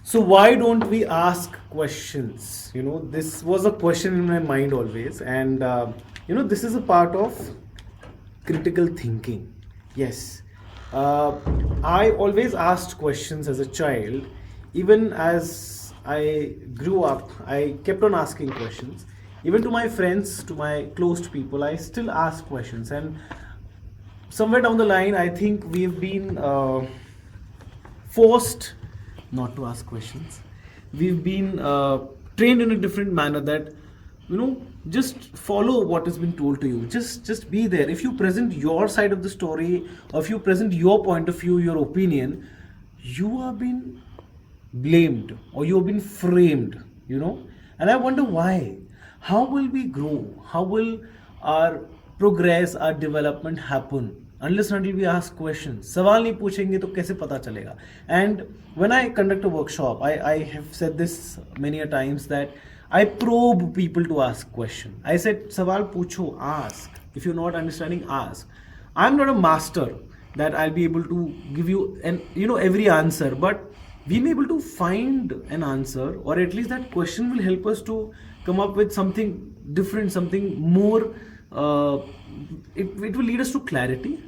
So why don't we ask questions? This was a question in my mind always, and this is a part of critical thinking. Yes, uh, I always asked questions as a child. Even as I grew up, I kept on asking questions. Even to my friends, to my close people, I still ask questions. And somewhere down the line, I think we've been forced not to ask questions. We've been trained in a different manner that just follow what has been told to you. Just be there. If you present your side of the story, or if you present your point of view, your opinion, you are being blamed or you have been framed. And I wonder why. How will we grow? How will our progress, our development happen unless and until we ask questions? सवाल नहीं पूछेंगे तो कैसे पता चलेगा? And when I conduct a workshop, I have said this many a times that I probe people to ask question. I said सवाल पूछो, ask. If you're not understanding, ask. I'm not a master that I'll be able to give you every answer, but we may be able to find an answer, or at least that question will help us to come up with something different, something more. It will lead us to clarity.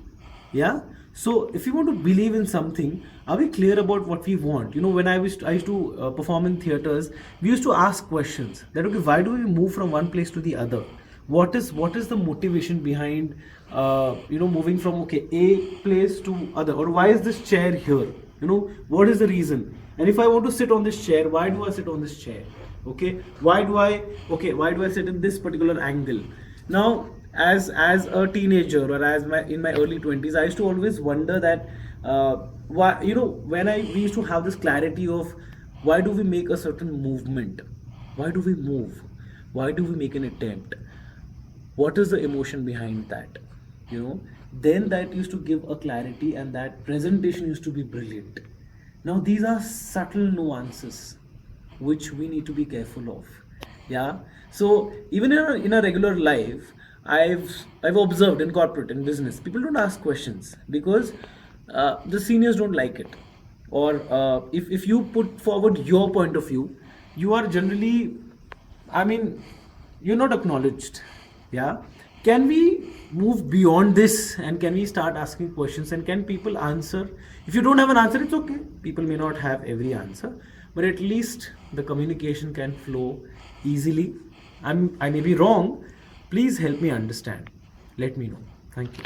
Yeah. So if you want to believe in something, are we clear about what we want? When I used to perform in theaters, we used to ask questions that, okay, why do we move from one place to the other? What is the motivation behind moving from, okay, a place to other, or why is this chair here? What is the reason? And if I want to sit on this chair, why do I sit on this chair? Okay, why do I sit in this particular angle? Now, as a teenager, or in my early 20s, I used to always wonder that why, when we used to have this clarity of why do we make a certain movement, why do we move, why do we make an attempt, what is the emotion behind that, then that used to give a clarity, and that presentation used to be brilliant. Now these are subtle nuances which we need to be careful of. Yeah. So even in a regular life, I've observed in corporate and business, people don't ask questions because the seniors don't like it, or if you put forward your point of view, you are generally, I mean, you're not acknowledged. Yeah. Can we move beyond this, and can we start asking questions, and can people answer? If you don't have an answer, it's okay. People may not have every answer, but at least the communication can flow easily. I may be wrong. Please help me understand. Let me know. Thank you.